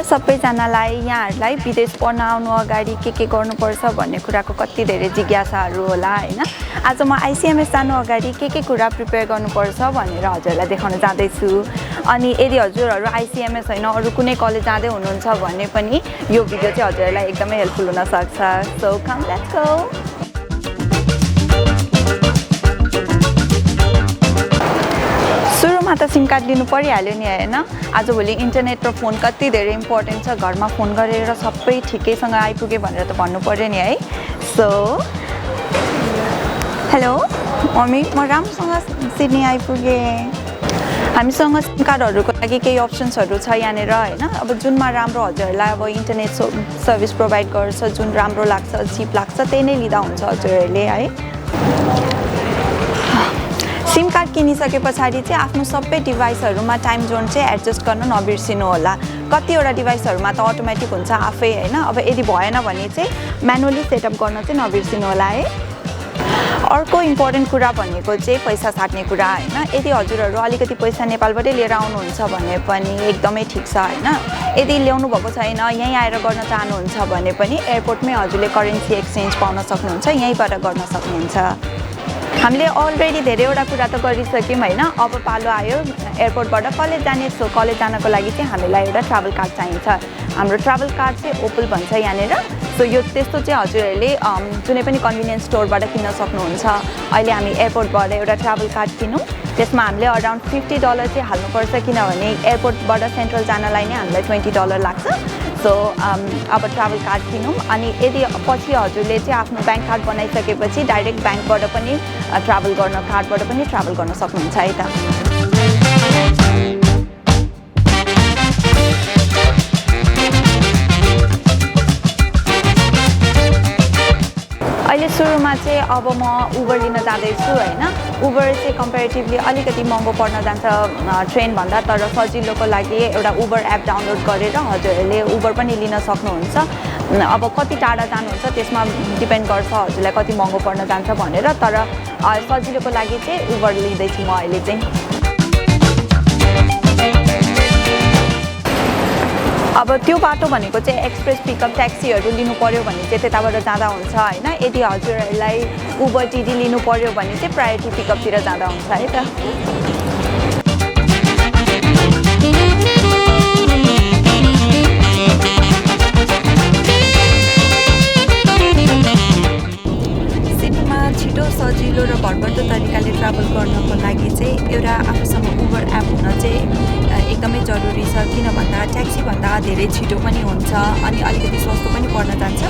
नमस्कार सबैजनालाई यहाँहरुलाई विदेश पढ्न आउनु अगाडि के गर्नुपर्छ भन्ने कुराको कति धेरै जिज्ञासाहरु होला हैन आज म ICMS जानु अगाडि के कुरा प्रिपेयर गर्नुपर्छ भनेर हजुरलाई देखाउन जाँदै छु अनि यदि हजुरहरु ICMS हैन अरु कुनै कलेज जाँदै हुनुहुन्छ भने पनि यो भिडियो चाहिँ हजुरलाई एकदमै हेल्पफुल हुन सक्छ सो कम लेट्स गो सुरुमा त सिम कार्ड लिनु परिहाल्यो नि हैन आजभोलि इन्टरनेट र फोन कति धेरै इम्पोर्टेन्ट छ घरमा फोन गरेर सबै ठिकैसँग आइपुगे भनेर त भन्नु पर्यो नि है सो हेलो मम्मी म राम्रोसँग सिडनी आइपुगे हामीसँग सिम कार्डहरुको लागि केही अप्सन्सहरु छ यहाँनेर हैन अब जुनमा राम्रो हजुरहरुलाई अब इन्टरनेट सर्भिस प्रोवाइड गर्छ जुन राम्रो लाग्छ चिप लाग्छ त्यही नै लिदा हुन्छ हजुरहरुले है सिम कार्ड किनिसकेपछि चाहिँ आफ्नो सबै डिभाइसहरुमा टाइम जोन चाहिँ एडजस्ट गर्न नबिर्सिनु होला कतिवटा डिभाइसहरुमा त अटोमेटिक हुन्छ आफै हैन अब यदि भएन भने चाहिँ म्यानुअली सेटअप गर्न चाहिँ नबिर्सिनु होला है अर्को इम्पोर्टेन्ट कुरा भनेको चाहिँ पैसा साट्ने कुरा हैन यदि हजुरहरु अलिकति पैसा नेपालबाटै लिएर आउनुहुन्छ भने पनि एकदमै ठीक छ हैन यदि ल्याउनु भएको छैन यही आएर गर्न चाहनुहुन्छ भने पनि एयरपोर्टमै हजुरले करेन्सी एक्सचेन्ज पाउन सक्नुहुन्छ यहीबाट गर्न सक्नुहुन्छ हामीले अलरेडी धेरैवटा कुरा त गरिसक्यौं हैन अब पालो आयो एयरपोर्टबाट कलेज जाने सो कलेज जानको लागि चाहिँ हामीलाई एउटा ट्राभल कार्ड चाहिन्छ हाम्रो ट्राभल कार्ड चाहिँ ओपल भन्छ यहाँनेर सो यो त्यस्तो चाहिँ हजुरहरुले जुनै पनि कन्भिनियन्स स्टोरबाट किन्न सक्नुहुन्छ अहिले हामी एयरपोर्टबाट एउटा ट्राभल कार्ड किनौं त्यसमा हामीले अराउन्ड $50 चाहिँ हाल्नुपर्छ किनभने एयरपोर्टबाट सेन्ट्रल जानलाई नै हामीलाई $20 लाग्छ सो अब ट्राभल कार्ड किनौं अनि यदि पछि हजुरले चाहिँ आफ्नो बैंक कार्ड बनाइसकेपछि डाइरेक्ट बैंकबाट पनि ट्राभल गर्न कार्डबाट पनि ट्राभल गर्न सक्नुहुन्छ है त अहिले सुरुमा चाहिँ अब म उबर लिन जाँदै छु हैन उबर चाहिँ कम्पेरेटिभली अलिकति महँगो पर्न जान्छ ट्रेन भन्दा तर सजिलोको लागि एउटा उबर एप डाउनलोड गरेर हजुरहरुले उबर पनि लिन सक्नुहुन्छ अब कति टाढा जानुहुन्छ त्यसमा डिपेन्ड गर्छ हजुरलाई कति महँगो पर्न जान्छ भनेर तर सजिलोको लागि चाहिँ उबर लिँदै छु म अहिले चाहिँ अब त्यो बाटो भनेको चाहिँ एक्सप्रेस पिकअप ट्याक्सीहरु लिनु पर्यो भने चाहिँ त्यताबाट जाँदा हुन्छ हैन यदि हजुरहरुलाई उबर टिडी लिनु पर्यो भने चाहिँ प्रायोरिटी पिकअपतिर जाँदा हुन्छ है त सिटीमा छिटो सजिलो र भरपर्दो तरिकाले ट्राभल गर्नको लागि चाहिँ एउटा आफूसँग उबर एप हुन चाहिँ एकदमै जरुरी छ किन भन्दा ट्याक्सी भन्दा धेरै छिटो पनि हुन्छ अनि अलिकति सस्तो पनि पर्न जान्छ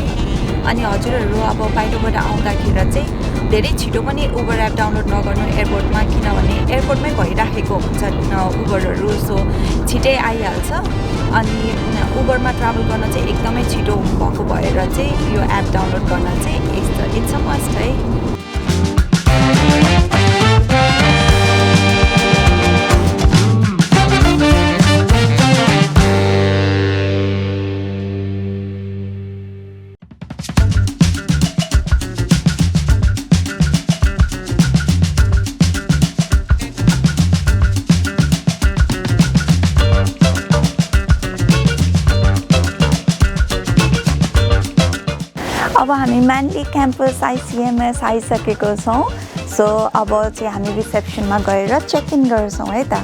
अनि हजुरहरु अब बाहिरबाट आउँदाखेरि चाहिँ धेरै छिटो पनि उबर एप डाउनलोड नगर्नु एयरपोर्टमा किनभने एयरपोर्टमै भइराखेको हुन्छ उबरहरु सो छिटै आइहाल्छ अनि उबरमा ट्राभल गर्न चाहिँ एकदमै छिटो भएको भएर चाहिँ यो एप डाउनलोड गर्न चाहिँ इट्स अ मस्ट है अब हामी म्यानली क्याम्पस ICMS आइसकेको छौं सो अब चाहिँ हामी रिसेप्सनमा गएर चेक इन गर्छौं है त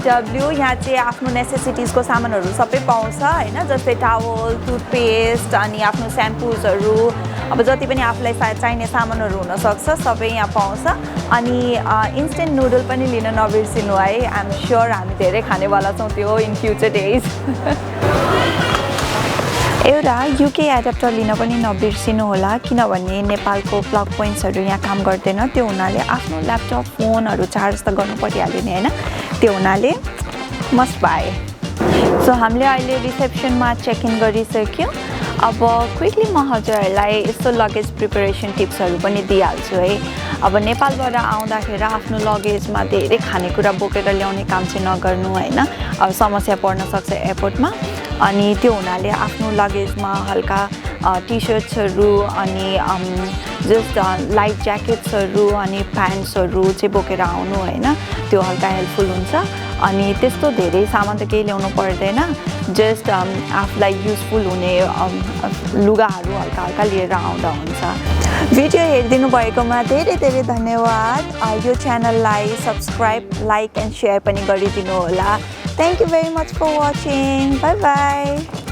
W यहाँ चाहिँ आफ्नो नेसेसिटिजको सामानहरु सबै पाउँछ हैन जस्तै टावल टुथपेस्ट अनि आफ्नो स्याम्पूजहरु अब जति पनि आफुलाई चाहिने सामानहरु हुन सक्छ सबै यहाँ पाउँछ अनि इन्स्टेन्ट नुडल पनि लिन नबिर्सिनु है आई एम श्योर हामी धेरै खानेवाला छौं त्यो इन फ्युचर डेज एउटा UK एडाप्टर लिन पनि नबिर्सिनु होला किनभने नेपालको प्लग पोइन्ट्सहरु यहाँ काम गर्दैन त्यो हुनाले आफ्नो ल्यापटप फोनहरु चार्ज त गर्नु परिहाल्यो नि हैन त्यो हुनाले मस्ट बाय सो हामीले अहिले रिसेप्सनमा चेक इन गरिसक्यौं अब क्विकली म हजुरहरुलाई यस्तो लगेज प्रिपरेसन टिप्सहरु पनि दिइहाल्छु है अब नेपालबाट आउँदाखेरि आफ्नो लगेजमा धेरै खानेकुरा बोकेर ल्याउने काम चाहिँ नगर्नु हैन अब समस्या पर्न सक्छ एयरपोर्टमा अनि त्यो हुनाले आफ्नो लगेजमा हल्का टी-शर्ट्सहरु अनि जस्ट लाइट ज्याकेट्सहरु अनि प्यान्ट्सहरु चाहिँ बोकेर आउनु हैन त्यो हल्का हेल्पफुल हुन्छ अनि त्यस्तो धेरै सामान त केही ल्याउनु पर्दैन जस्ट आफुलाई युजफुल हुने लुगाहरू हल्का हल्का लिएर आउँदा हुन्छ भिडियो हेरिदिनु भएकोमा धेरै धेरै धन्यवाद यो च्यानललाई सब्स्क्राइब लाइक एन्ड शेयर पनि गरिदिनु होला thank you very much for watching bye by